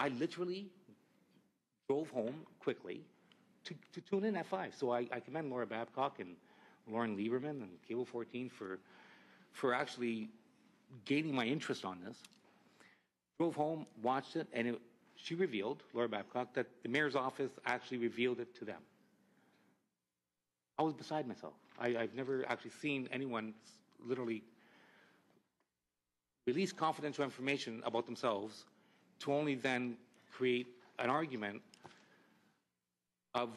I literally drove home quickly to tune in at 5. So I commend Laura Babcock and Lauren Lieberman and Cable 14 for actually gaining my interest on this. Drove home, watched it, and she revealed, Laura Babcock, that the mayor's office actually revealed it to them. I was beside myself. I've never actually seen anyone literally release confidential information about themselves to only then create an argument of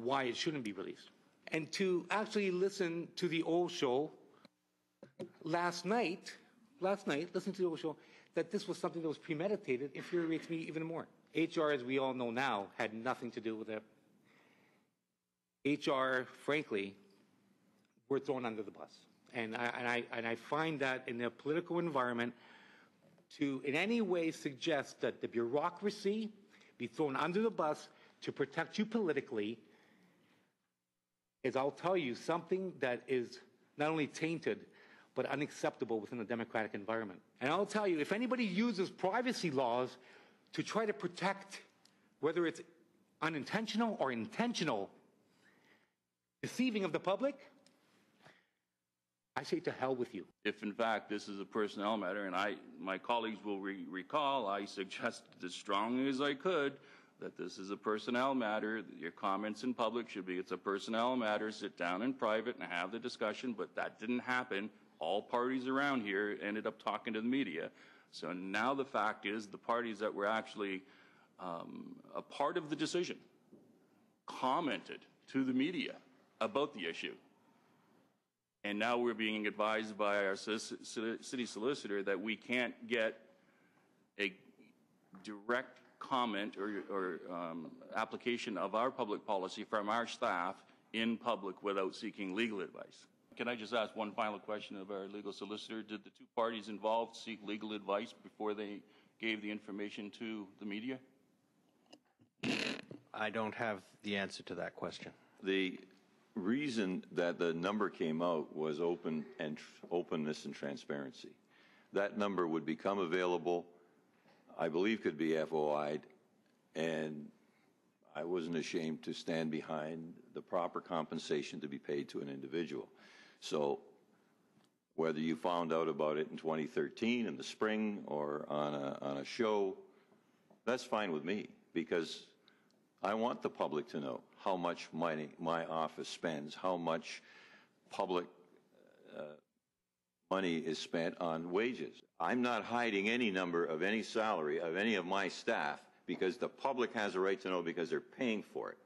why it shouldn't be released. And to actually listen to the old show last night, listen to the old show, that this was something that was premeditated infuriates me even more. HR, as we all know now, had nothing to do with it. HR, frankly, were thrown under the bus. And I find that in a political environment, to in any way suggest that the bureaucracy be thrown under the bus to protect you politically is, I'll tell you, something that is not only tainted, but unacceptable within the democratic environment. And I'll tell you, if anybody uses privacy laws to try to protect, whether it's unintentional or intentional, deceiving of the public, I say to hell with you. If in fact this is a personnel matter, and my colleagues will recall, I suggested as strongly as I could that this is a personnel matter. Your comments in public should be, it's a personnel matter, sit down in private and have the discussion, but that didn't happen. All parties around here ended up talking to the media. So now the fact is the parties that were actually a part of the decision commented to the media about the issue. And now we're being advised by our city solicitor that we can't get a direct comment or application of our public policy from our staff in public without seeking legal advice. Can I just ask one final question of our legal solicitor? Did the two parties involved seek legal advice before they gave the information to the media? I don't have the answer to that question. The reason that the number came out was openness and transparency. That number would become available, I believe could be FOI'd, and I wasn't ashamed to stand behind the proper compensation to be paid to an individual. So whether you found out about it in 2013 in the spring or on a show, that's fine with me, because I want the public to know how much money my office spends, how much public money is spent on wages. I'm not hiding any number of any salary of any of my staff, because the public has a right to know, because they're paying for it.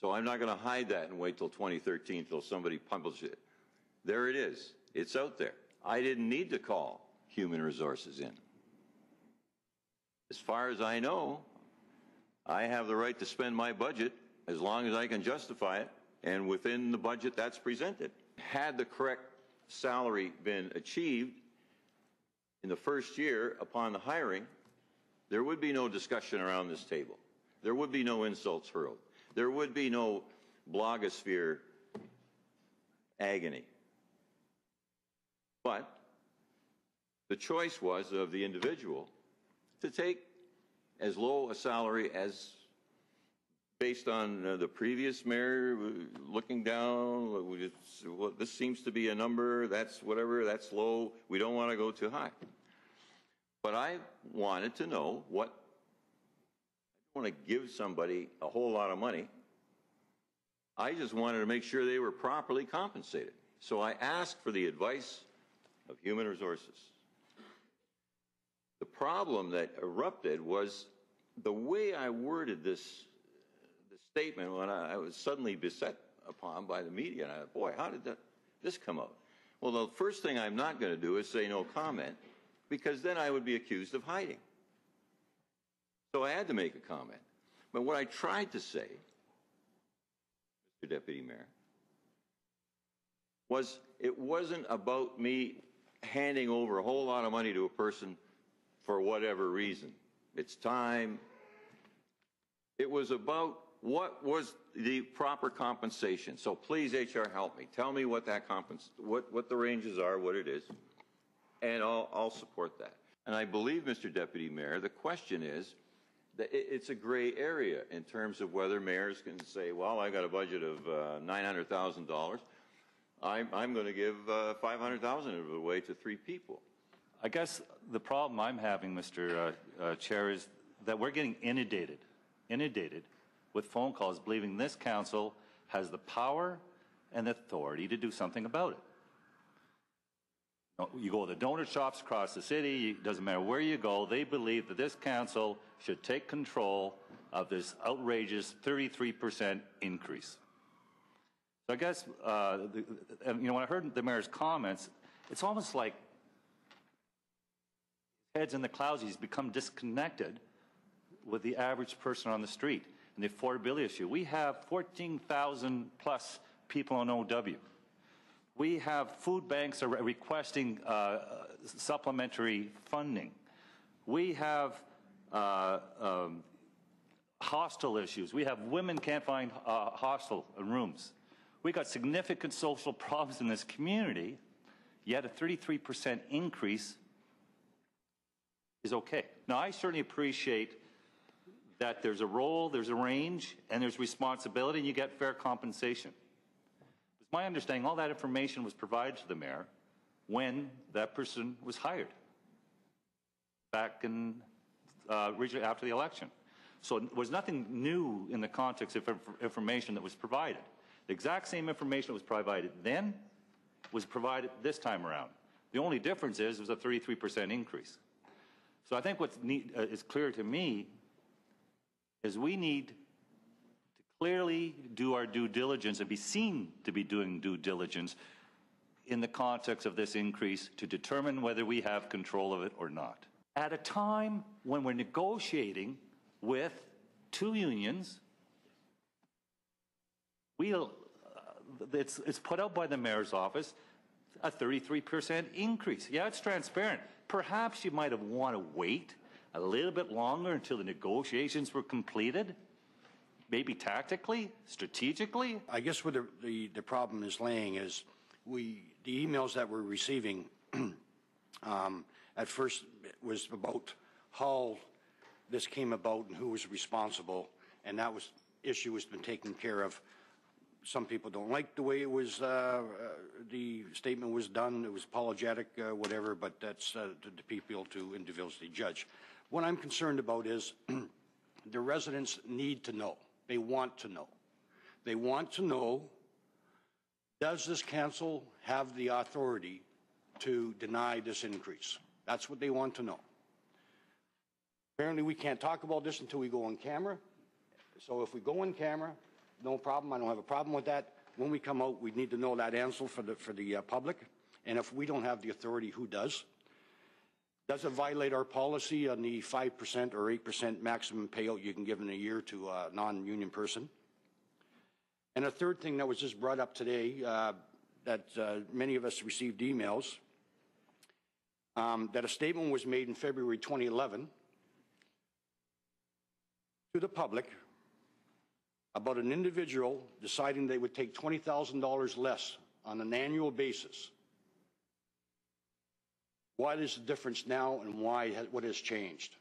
So I'm not going to hide that and wait till 2013 till somebody publishes it. There it is. It's out there. I didn't need to call Human Resources in. As far as I know, I have the right to spend my budget as long as I can justify it, and within the budget that's presented. Had the correct salary been achieved in the first year upon the hiring, there would be no discussion around this table. There would be no insults hurled. There would be no blogosphere agony. But the choice was of the individual to take as low a salary as, based on the previous mayor looking down, this seems to be a number, that's whatever, that's low, we don't want to go too high. But I wanted to know what, I don't want to give somebody a whole lot of money. I just wanted to make sure they were properly compensated. So I asked for the advice of Human Resources. The problem that erupted was the way I worded this statement when I was suddenly beset upon by the media. And I thought, boy, how did this come out? Well, the first thing I'm not going to do is say no comment, because then I would be accused of hiding. So I had to make a comment. But what I tried to say, Mr. Deputy Mayor, was it wasn't about me handing over a whole lot of money to a person for whatever reason. It's time. It was about what was the proper compensation. So please, HR, help me. Tell me what that what the ranges are, what it is, and I'll support that. And I believe, Mr. Deputy Mayor, the question is that it's a gray area in terms of whether mayors can say, well, I got a budget of $900,000. I'm going to give $500,000 of it away to 3 people. I guess the problem I'm having, Mr. Chair, is that we're getting inundated with phone calls believing this council has the power and the authority to do something about it. You go to the donor shops across the city, it doesn't matter where you go, they believe that this council should take control of this outrageous 33% increase. So I guess, when I heard the mayor's comments, it's almost like heads in the clouds, he's become disconnected with the average person on the street and the affordability issue. We have 14,000 plus people on OW. We have food banks are requesting supplementary funding. We have hostel issues. We have women can't find hostel rooms. We got significant social problems in this community, yet a 33% increase is okay. Now, I certainly appreciate that there's a role, there's a range, and there's responsibility, and you get fair compensation. It's my understanding all that information was provided to the mayor when that person was hired, back in regionally after the election. So there was nothing new in the context of information that was provided. The exact same information that was provided then was provided this time around. The only difference is it was a 33% increase. So I think what's is clear to me is we need to clearly do our due diligence and be seen to be doing due diligence in the context of this increase to determine whether we have control of it or not. At a time when we're negotiating with 2 unions, it's put out by the mayor's office, a 33% increase. Yeah, it's transparent. Perhaps you might have want to wait a little bit longer until the negotiations were completed, maybe tactically, strategically. I guess where the problem is laying is the emails that we're receiving at first was about how this came about and who was responsible, and that issue has been taken care of. Some people don't like the way it was, the statement was done. It was apologetic, whatever, but that's to people to individually judge. What I'm concerned about is the residents need to know. They want to know. They want to know, does this council have the authority to deny this increase? That's what they want to know. Apparently, we can't talk about this until we go on camera. So if we go on camera, no problem. I don't have a problem with that. When we come out, we need to know that answer for the public. And if we don't have the authority, who does? Does it violate our policy on the 5% or 8% maximum payout you can give in a year to a non-union person? And a third thing that was just brought up today, that many of us received emails, that a statement was made in February 2011 to the public about an individual deciding they would take $20,000 less on an annual basis. What is the difference now and what has changed?